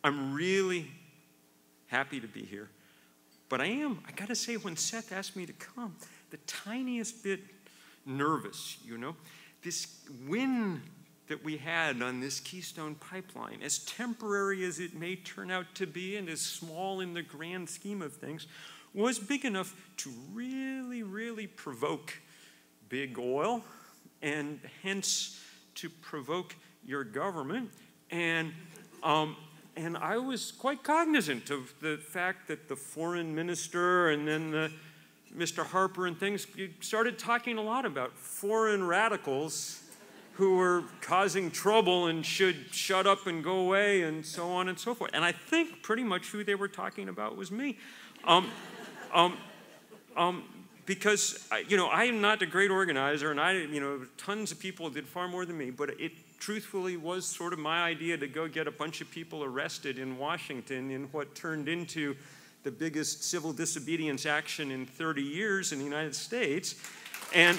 I'm really happy to be here. But I gotta say, when Seth asked me to come, the tiniest bit nervous, you know. This win that we had on this Keystone Pipeline, as temporary as it may turn out to be and as small in the grand scheme of things, was big enough to really, really provoke big oil and hence to provoke your government. And I was quite cognizant of the fact that the foreign minister and then Mr. Harper and things started talking a lot about foreign radicals who were causing trouble and should shut up and go away and so on and so forth. And I think pretty much who they were talking about was me. Because, you know, I am not a great organizer, and tons of people did far more than me, but it truthfully was sort of my idea to go get a bunch of people arrested in Washington in what turned into the biggest civil disobedience action in 30 years in the United States. And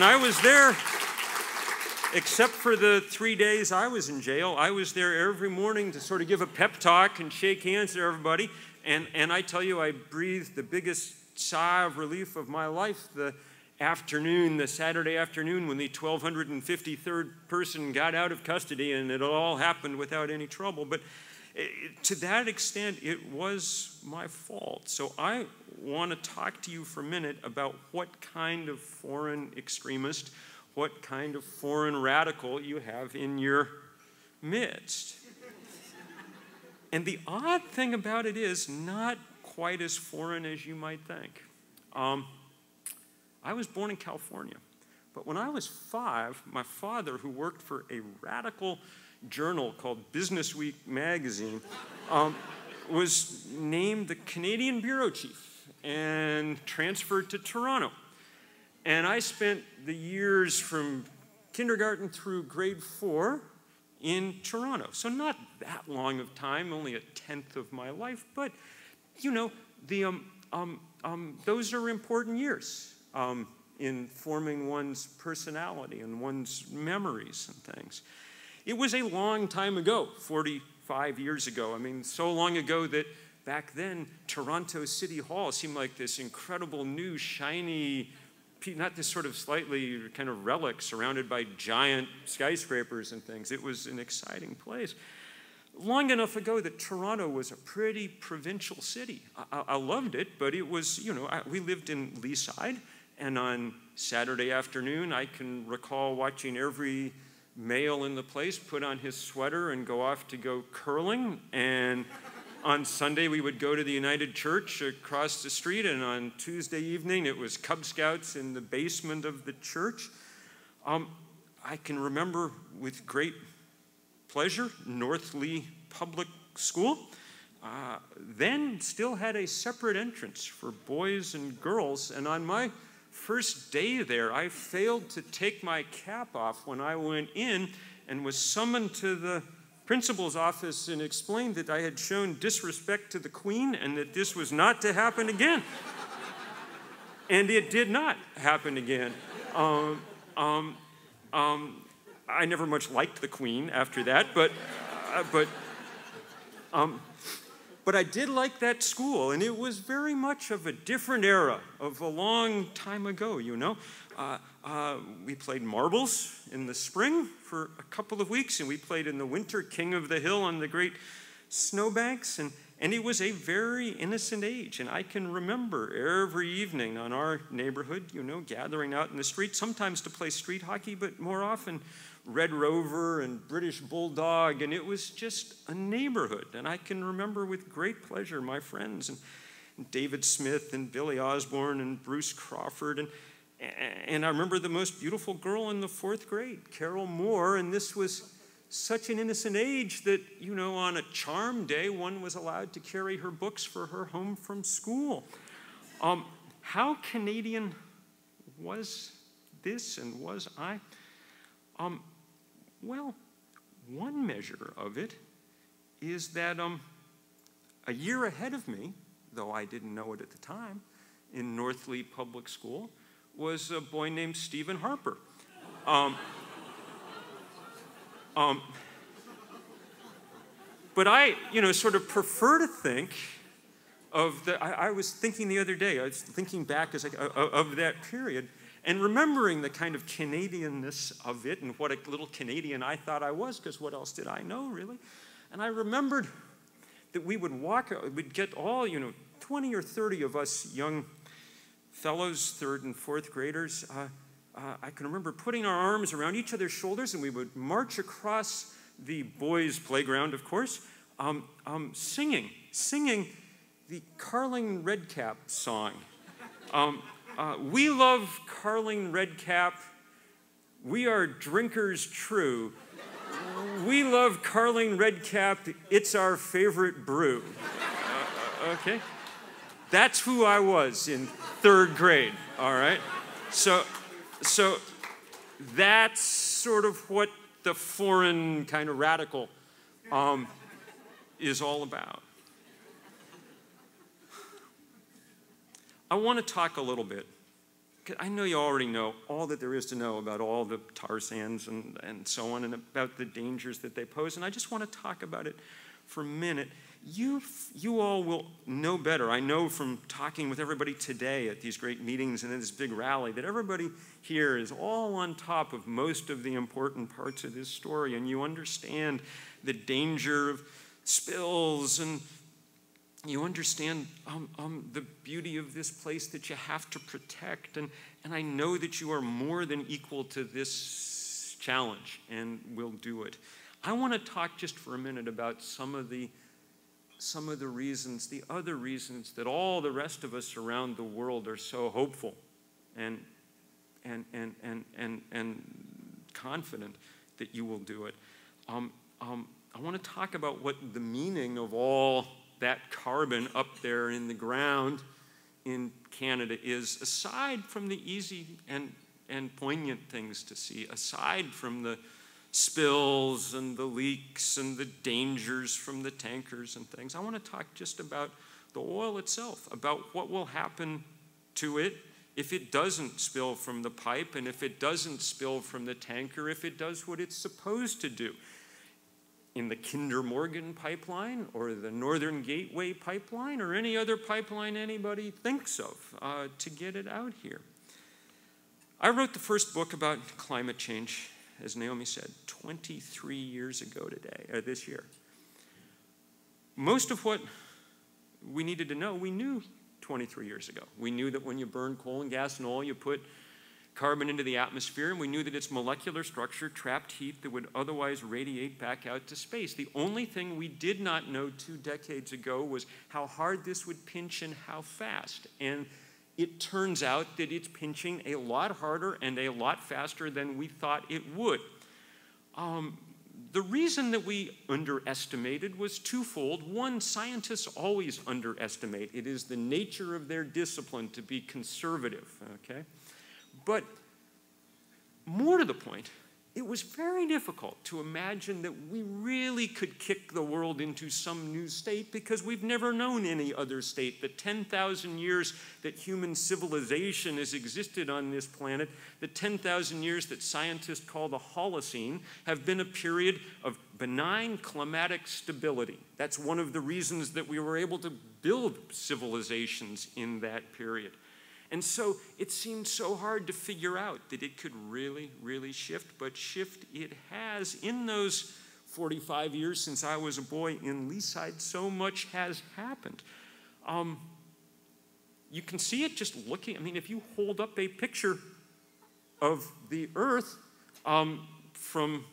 I was there, except for the 3 days I was in jail. I was there every morning to sort of give a pep talk and shake hands to everybody. And I tell you, I breathed the biggest sigh of relief of my life the Saturday afternoon, when the 1,253rd person got out of custody, and it all happened without any trouble. But to that extent, it was my fault. So I want to talk to you for a minute about what kind of foreign extremist, what kind of foreign radical you have in your midst. And the odd thing about it is not quite as foreign as you might think. I was born in California, but when I was 5, my father, who worked for a radical journal called Business Week magazine, was named the Canadian bureau chief and transferred to Toronto. And I spent the years from kindergarten through grade 4 in Toronto. So not that long of time, only a 10th of my life, but you know, those are important years in forming one's personality and one's memories and things. It was a long time ago, 45 years ago. I mean, so long ago that back then, Toronto City Hall seemed like this incredible new, shiny, not this sort of slightly kind of relic surrounded by giant skyscrapers and things. It was an exciting place. Long enough ago that Toronto was a pretty provincial city. I loved it, but it was, you know, we lived in Leaside, and on Saturday afternoon, I can recall watching every male in the place put on his sweater and go off to go curling. And on Sunday, we would go to the United Church across the street, and on Tuesday evening, it was Cub Scouts in the basement of the church. I can remember with great pleasure, North Lee Public School then still had a separate entrance for boys and girls, and on my first day there, I failed to take my cap off when I went in and was summoned to the principal's office and explained that I had shown disrespect to the Queen and that this was not to happen again. And it did not happen again. I never much liked the Queen after that, but I did like that school, and it was very much of a different era, of a long time ago, you know. We played marbles in the spring for a couple of weeks, and we played in the winter King of the Hill on the great snowbanks, and it was a very innocent age. And I can remember every evening on our neighborhood, you know, gathering out in the street, sometimes to play street hockey, but more often Red Rover and British Bulldog, and it was just a neighborhood. And I can remember with great pleasure my friends, and David Smith and Billy Osborne and Bruce Crawford, and I remember the most beautiful girl in the 4th grade, Carol Moore, and this was such an innocent age that, you know, on a charm day, one was allowed to carry her books for her home from school. How Canadian was this, and was I? Well, one measure of it is that a year ahead of me, though I didn't know it at the time, in North Lee Public School, was a boy named Stephen Harper. But I, sort of prefer to think of I was thinking the other day, I was thinking back of that period and remembering the kind of Canadianness of it and what a little Canadian I thought I was, because what else did I know, really? And I remembered that we would we'd get all, 20 or 30 of us young fellows, third and fourth graders. I can remember putting our arms around each other's shoulders, and we would march across the boys' playground, of course, singing the Carling Redcap song. We love Carling Redcap. We are drinkers true. We love Carling Redcap. It's our favorite brew. Okay? That's who I was in third grade, all right? So that's sort of what the foreign kind of radical is all about. I want to talk a little bit, because I know you already know all that there is to know about all the tar sands and so on, and about the dangers that they pose, and I just want to talk about it for a minute. You all will know better. I know from talking with everybody today at these great meetings and in this big rally that everybody here is all on top of most of the important parts of this story, and you understand the danger of spills, and you understand the beauty of this place that you have to protect, and I know that you are more than equal to this challenge and will do it. I want to talk just for a minute about some of the reasons, the other reasons that all the rest of us around the world are so hopeful and confident that you will do it. I want to talk about what the meaning of all that carbon up there in the ground in Canada is, aside from the easy and poignant things to see, aside from the spills and the leaks and the dangers from the tankers and things. I want to talk just about the oil itself, about what will happen to it if it doesn't spill from the pipe, and if it doesn't spill from the tanker, if it does what it's supposed to do. In the Kinder Morgan pipeline, or the Northern Gateway pipeline, or any other pipeline anybody thinks of to get it out here. I wrote the first book about climate change, as Naomi said, 23 years ago this year. Most of what we needed to know, we knew 23 years ago. We knew that when you burn coal and gas and oil, you put carbon into the atmosphere, and we knew that its molecular structure trapped heat that would otherwise radiate back out to space. The only thing we did not know 2 decades ago was how hard this would pinch and how fast. And it turns out that it's pinching a lot harder and a lot faster than we thought it would. The reason that we underestimated was twofold. One, scientists always underestimate. It is the nature of their discipline to be conservative, okay? But more to the point, it was very difficult to imagine that we really could kick the world into some new state, because we've never known any other state. The 10,000 years that human civilization has existed on this planet, the 10,000 years that scientists call the Holocene, have been a period of benign climatic stability. That's one of the reasons that we were able to build civilizations in that period. And so it seemed so hard to figure out that it could really, really shift, but shift it has. In those 45 years since I was a boy in Leaside, so much has happened. You can see it just looking. I mean, if you hold up a picture of the Earth from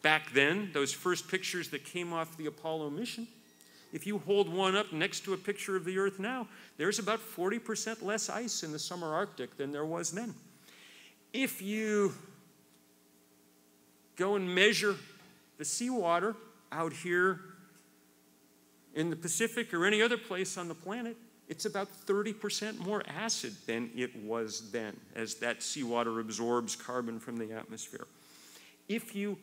back then, those first pictures that came off the Apollo mission, if you hold one up next to a picture of the Earth now, there's about 40% less ice in the summer Arctic than there was then. If you go and measure the seawater out here in the Pacific or any other place on the planet, it's about 30% more acid than it was then, as that seawater absorbs carbon from the atmosphere. If you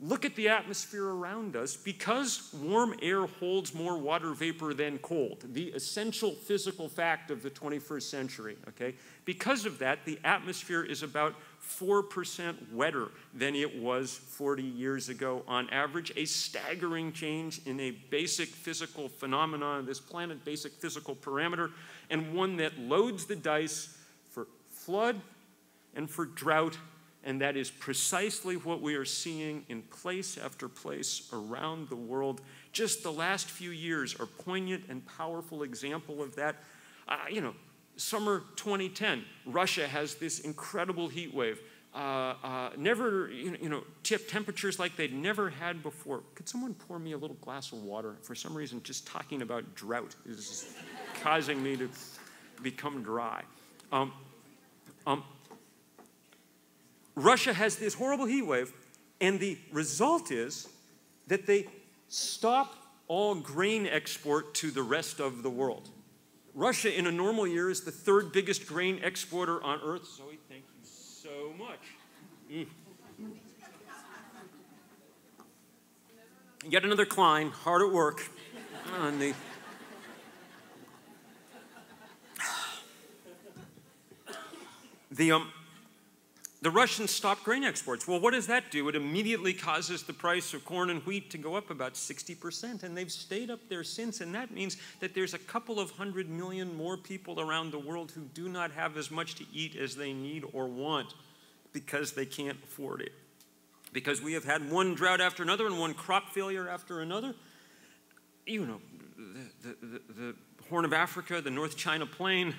look at the atmosphere around us. Because warm air holds more water vapor than cold, the essential physical fact of the 21st century, okay? Because of that, the atmosphere is about 4% wetter than it was 40 years ago on average, a staggering change in a basic physical phenomenon of this planet, basic physical parameter, and one that loads the dice for flood and for drought. And that is precisely what we are seeing in place after place around the world. Just the last few years are poignant and powerful example of that. Summer 2010, Russia has this incredible heat wave. Temperatures like they'd never had before. Could someone pour me a little glass of water? For some reason, just talking about drought is causing me to become dry. Russia has this horrible heat wave, and the result is that they stop all grain export to the rest of the world. Russia, in a normal year, is the third biggest grain exporter on earth. Zoe, thank you so much. Yet another Klein, hard at work on the Russians stopped grain exports. Well, what does that do? It immediately causes the price of corn and wheat to go up about 60%, and they've stayed up there since, and that means that there's a couple of 100 million more people around the world who do not have as much to eat as they need or want because they can't afford it. Because we have had one drought after another and one crop failure after another. You know, the Horn of Africa, the North China Plain,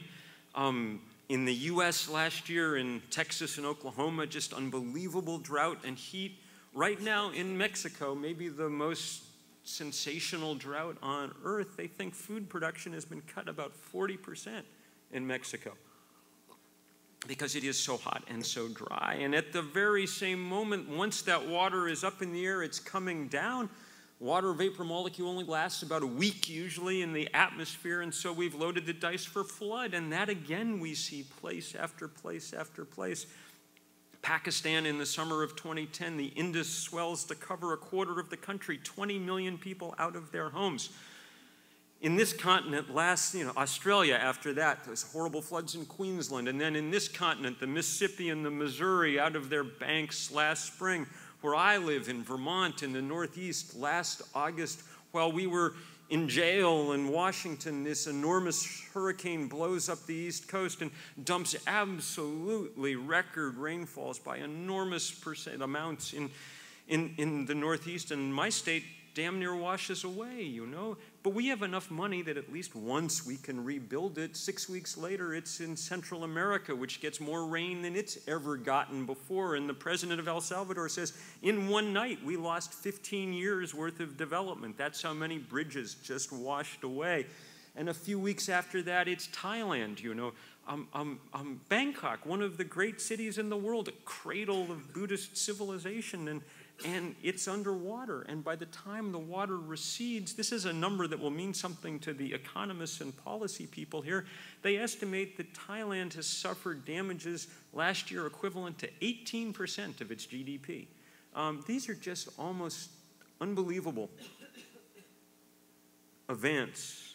in the U.S. last year, in Texas and Oklahoma, just unbelievable drought and heat. Right now in Mexico, maybe the most sensational drought on earth. They think food production has been cut about 40% in Mexico because it is so hot and so dry. And at the very same moment, once that water is up in the air, it's coming down. Water vapor molecule only lasts about a week usually in the atmosphere, and so we've loaded the dice for flood, and that again we see place after place after place. Pakistan in the summer of 2010, the Indus swells to cover a quarter of the country, 20 million people out of their homes. In this continent, Australia after that, there's horrible floods in Queensland, and then in this continent, the Mississippi and the Missouri out of their banks last spring. Where I live in Vermont in the Northeast last August, while we were in jail in Washington, this enormous hurricane blows up the East Coast and dumps absolutely record rainfalls by enormous amounts in the Northeast, and my state damn near washes away, you know. But we have enough money that at least once we can rebuild it. 6 weeks later, it's in Central America, which gets more rain than it's ever gotten before. And the president of El Salvador says, in one night, we lost 15 years worth of development. That's how many bridges just washed away. And a few weeks after that, it's Thailand, you know. Bangkok, one of the great cities in the world, a cradle of Buddhist civilization, and it's underwater. And by the time the water recedes, this is a number that will mean something to the economists and policy people here. They estimate that Thailand has suffered damages last year equivalent to 18% of its GDP. These are just almost unbelievable events